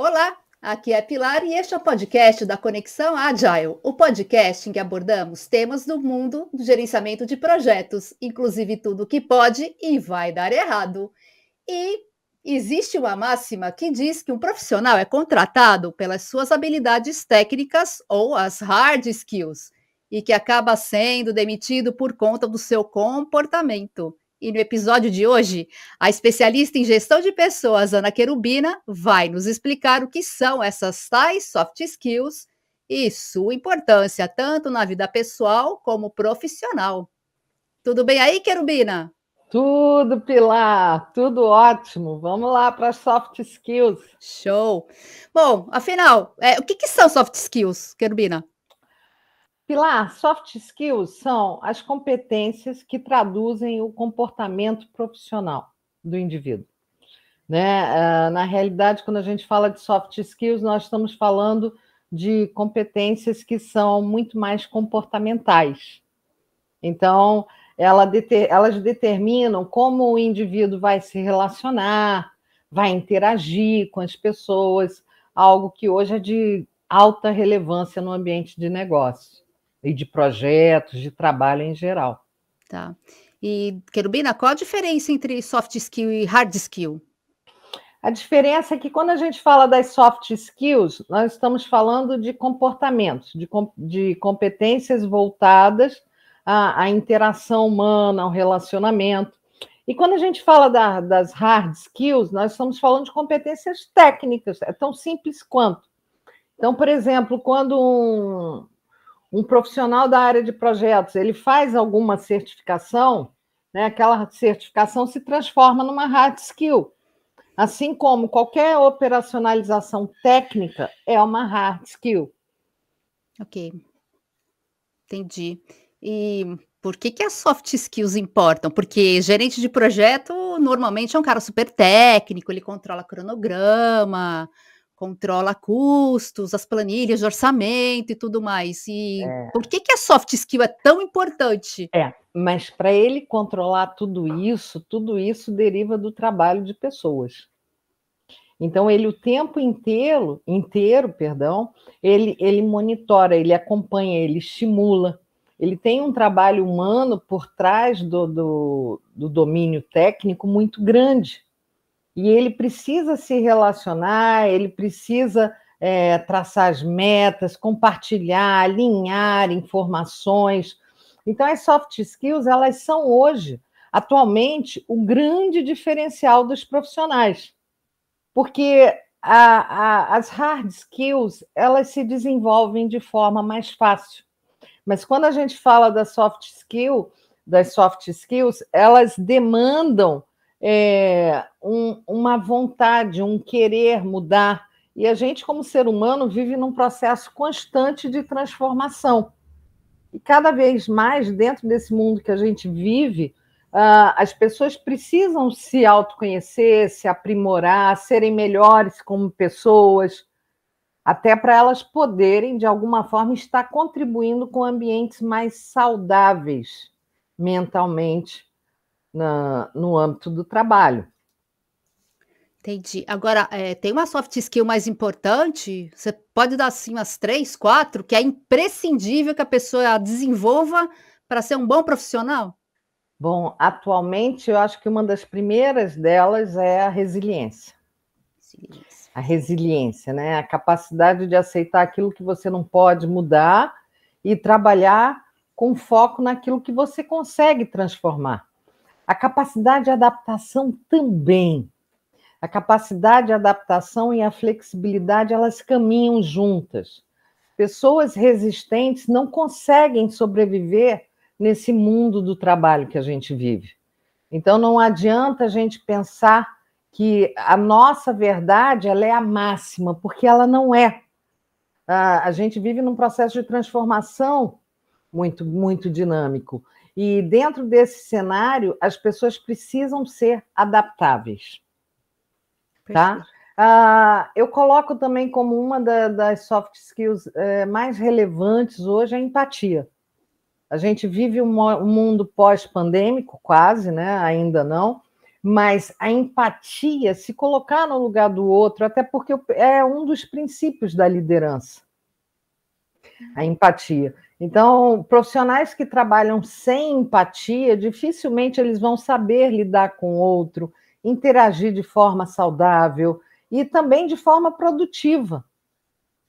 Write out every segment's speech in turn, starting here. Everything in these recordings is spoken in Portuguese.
Olá, aqui é Pilar e este é o podcast da Conexão Agile, o podcast em que abordamos temas do mundo do gerenciamento de projetos, inclusive tudo que pode e vai dar errado. E existe uma máxima que diz que um profissional é contratado pelas suas habilidades técnicas ou as hard skills, e que acaba sendo demitido por conta do seu comportamento. E no episódio de hoje, a especialista em gestão de pessoas, Ana Querubina, vai nos explicar o que são essas tais soft skills e sua importância tanto na vida pessoal como profissional. Tudo bem aí, Querubina? Tudo, Pilar, tudo ótimo. Vamos lá para as soft skills. Show! Bom, afinal, o que são soft skills, Querubina? Pilar, soft skills são as competências que traduzem o comportamento profissional do indivíduo. Né? Na realidade, quando a gente fala de soft skills, nós estamos falando de competências que são muito mais comportamentais. Então, elas determinam como o indivíduo vai se relacionar, vai interagir com as pessoas, algo que hoje é de alta relevância no ambiente de negócio e de projetos, de trabalho em geral. Tá. E, Querubina, qual a diferença entre soft skill e hard skill? A diferença é que quando a gente fala das soft skills, nós estamos falando de comportamentos, de competências voltadas à interação humana, ao relacionamento. E quando a gente fala das hard skills, nós estamos falando de competências técnicas, é tão simples quanto. Então, por exemplo, quando um profissional da área de projetos ele faz alguma certificação, né, aquela certificação se transforma numa hard skill. Assim como qualquer operacionalização técnica é uma hard skill. Ok, entendi. E por que as soft skills importam? Porque gerente de projeto normalmente é um cara super técnico, ele controla cronograma, controla custos, as planilhas de orçamento e tudo mais. E por que a soft skill é tão importante? Mas para ele controlar tudo isso deriva do trabalho de pessoas. Então, ele o tempo inteiro, ele monitora, ele acompanha, ele estimula. Ele tem um trabalho humano por trás do domínio técnico muito grande. E ele precisa se relacionar, ele precisa traçar as metas, compartilhar, alinhar informações. Então, as soft skills, elas são hoje, atualmente, o grande diferencial dos profissionais. Porque as hard skills, elas se desenvolvem de forma mais fácil. Mas quando a gente fala das soft skills, elas demandam uma vontade, um querer mudar. E a gente, como ser humano, vive num processo constante de transformação. E cada vez mais, dentro desse mundo que a gente vive, as pessoas precisam se autoconhecer, se aprimorar, serem melhores como pessoas, até para elas poderem, de alguma forma, estar contribuindo com ambientes mais saudáveis mentalmente no âmbito do trabalho. Entendi. Agora, tem uma soft skill mais importante? Você pode dar, assim, umas 3, 4, que é imprescindível que a pessoa desenvolva para ser um bom profissional? Bom, atualmente eu acho que uma das primeiras delas é a resiliência. A resiliência, né? A capacidade de aceitar aquilo que você não pode mudar e trabalhar com foco naquilo que você consegue transformar. A capacidade de adaptação também. A capacidade de adaptação e a flexibilidade, elas caminham juntas. Pessoas resistentes não conseguem sobreviver nesse mundo do trabalho que a gente vive. Então, não adianta a gente pensar que a nossa verdade ela é a máxima, porque ela não é. A gente vive num processo de transformação muito, muito dinâmico. E dentro desse cenário, as pessoas precisam ser adaptáveis. Tá? Eu coloco também como uma das soft skills mais relevantes hoje a empatia. A gente vive um mundo pós-pandêmico, quase, né? Ainda não, Mas a empatia, se colocar no lugar do outro, até porque é um dos princípios da liderança, a empatia. Então, profissionais que trabalham sem empatia, dificilmente eles vão saber lidar com o outro, interagir de forma saudável e também de forma produtiva,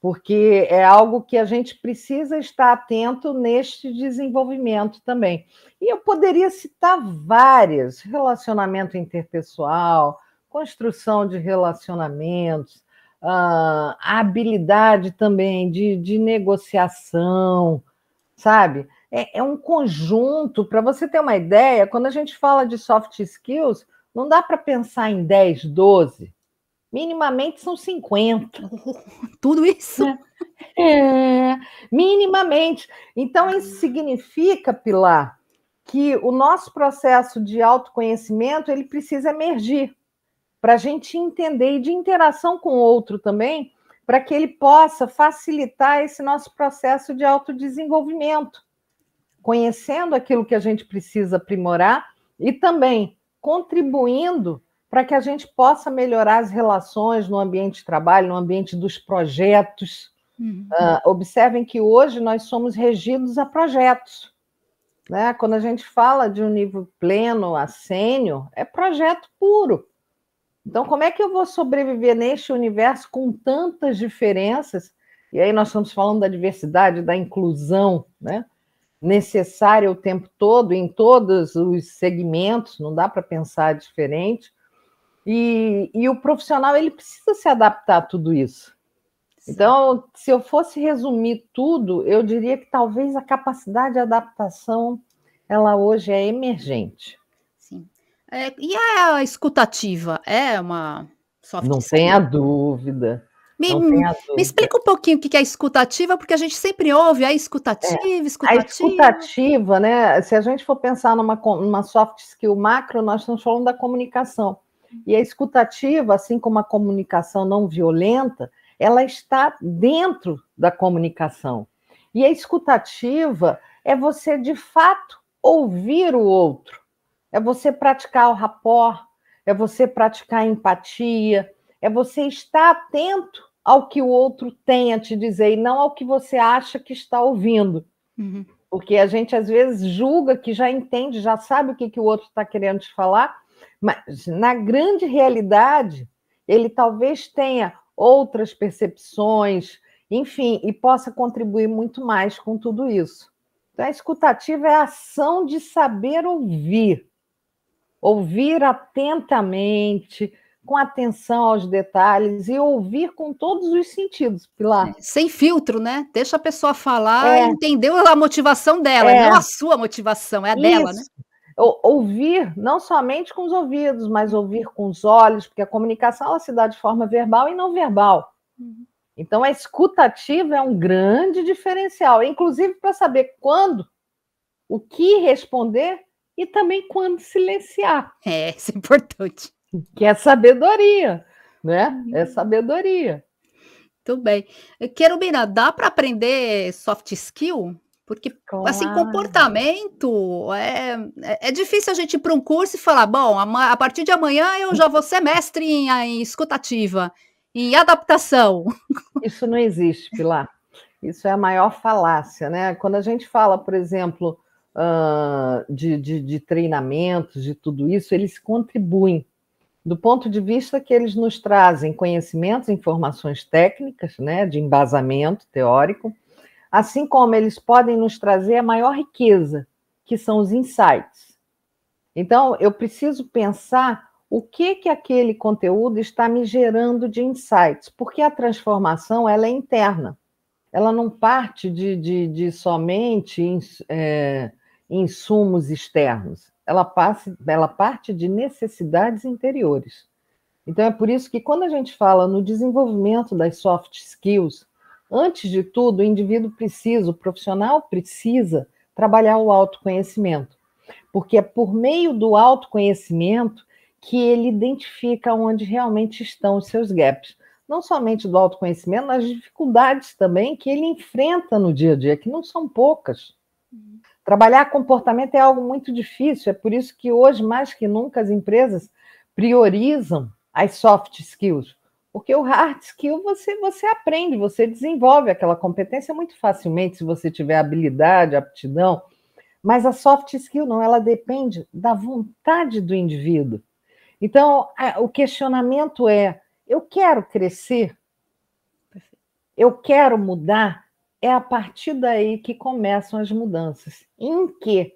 porque é algo que a gente precisa estar atento neste desenvolvimento também. E eu poderia citar várias: relacionamento interpessoal, construção de relacionamentos, a habilidade também de negociação, sabe? É um conjunto. Para você ter uma ideia, quando a gente fala de soft skills, não dá para pensar em 10, 12. Minimamente são 50. Tudo isso? Minimamente. Então, isso significa, Pilar, que o nosso processo de autoconhecimento ele precisa emergir para a gente entender e de interação com o outro também, para que ele possa facilitar esse nosso processo de autodesenvolvimento, conhecendo aquilo que a gente precisa aprimorar e também contribuindo para que a gente possa melhorar as relações no ambiente de trabalho, no ambiente dos projetos. Observem que hoje nós somos regidos a projetos, né? Quando a gente fala de um nível pleno a sênior, é projeto puro. Então, como é que eu vou sobreviver neste universo com tantas diferenças? E aí nós estamos falando da diversidade, da inclusão, né? Necessária o tempo todo, em todos os segmentos, não dá para pensar diferente. E o profissional ele precisa se adaptar a tudo isso. Então, se eu fosse resumir tudo, eu diria que talvez a capacidade de adaptação, ela hoje é emergente. Sim. E a escutativa? É uma soft Não skill? tenha dúvida. Me dúvida. explica um pouquinho o que é escutativa, porque a gente sempre ouve a escutativa, A escutativa, né? Se a gente for pensar numa soft skill macro, nós estamos falando da comunicação. E a escutativa, assim como a comunicação não violenta, ela está dentro da comunicação. E a escutativa é você, de fato, ouvir o outro. É você praticar o rapport, é você praticar a empatia, é você estar atento ao que o outro tem a te dizer e não ao que você acha que está ouvindo. Porque a gente, às vezes, julga que já entende, já sabe o que o outro está querendo te falar, mas, na grande realidade, ele talvez tenha outras percepções, enfim, e possa contribuir muito mais com tudo isso. Então, a escutativa é a ação de saber ouvir. Ouvir atentamente, com atenção aos detalhes e ouvir com todos os sentidos, Pilar. Sem filtro, né? Deixa a pessoa falar e entender a motivação dela, não a sua motivação, é a dela, né? Ouvir não somente com os ouvidos, mas ouvir com os olhos, porque a comunicação ela se dá de forma verbal e não verbal. Então, a escutativa é um grande diferencial, inclusive para saber quando, o que responder e também quando silenciar. Isso é importante. Que é sabedoria, né? É sabedoria. Muito bem. Querubina, dá para aprender soft skill? Porque, assim, comportamento, é difícil a gente ir para um curso e falar, bom, a partir de amanhã eu já vou ser mestre em escutativa, em adaptação. Isso não existe, Pilar. Isso é a maior falácia, né? Quando a gente fala, por exemplo, de treinamentos, de tudo isso, eles contribuem do ponto de vista que eles nos trazem conhecimentos, informações técnicas, né, de embasamento teórico, assim como eles podem nos trazer a maior riqueza, que são os insights. Então, eu preciso pensar o que aquele conteúdo está me gerando de insights, porque a transformação ela é interna, ela não parte de somente insumos externos, ela parte de necessidades interiores. Então, é por isso que quando a gente fala no desenvolvimento das soft skills, antes de tudo, o indivíduo precisa, o profissional precisa trabalhar o autoconhecimento, porque é por meio do autoconhecimento que ele identifica onde realmente estão os seus gaps. Não somente do autoconhecimento, mas as dificuldades também que ele enfrenta no dia a dia, que não são poucas. Trabalhar comportamento é algo muito difícil, é por isso que hoje, mais que nunca, as empresas priorizam as soft skills, porque o hard skill você aprende, você desenvolve aquela competência muito facilmente se você tiver habilidade, aptidão, mas a soft skill não, ela depende da vontade do indivíduo. Então, o questionamento é: eu quero crescer? Eu quero mudar? É a partir daí que começam as mudanças. Em quê?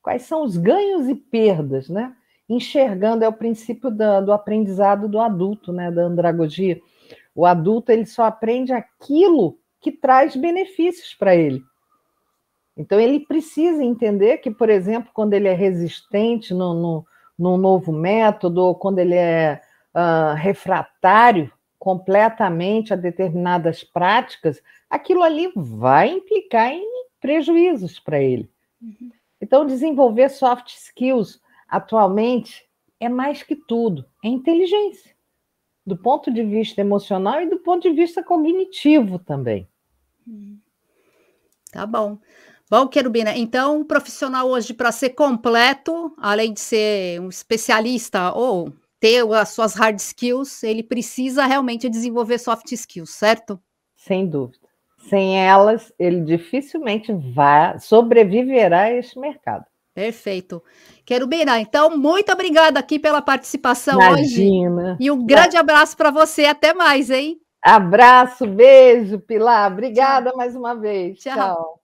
Quais são os ganhos e perdas, né? Enxergando, é o princípio do aprendizado do adulto, né? Da andragogia. O adulto, ele só aprende aquilo que traz benefícios para ele. Então, ele precisa entender que, por exemplo, quando ele é resistente num novo método, ou quando ele é refratário completamente a determinadas práticas, aquilo ali vai implicar em prejuízos para ele. Uhum. Então, desenvolver soft skills atualmente é mais que tudo, é inteligência, do ponto de vista emocional e do ponto de vista cognitivo também. Tá bom. Bom, Querubina, então um profissional hoje, para ser completo, além de ser um especialista ou ter as suas hard skills, ele precisa realmente desenvolver soft skills, certo? Sem dúvida. Sem elas, ele dificilmente sobreviverá a este mercado. Perfeito. Querubina, então, muito obrigada aqui pela participação Imagina. Hoje. E um grande abraço para você. Até mais, hein? Abraço, beijo, Pilar. Obrigada mais uma vez. Tchau.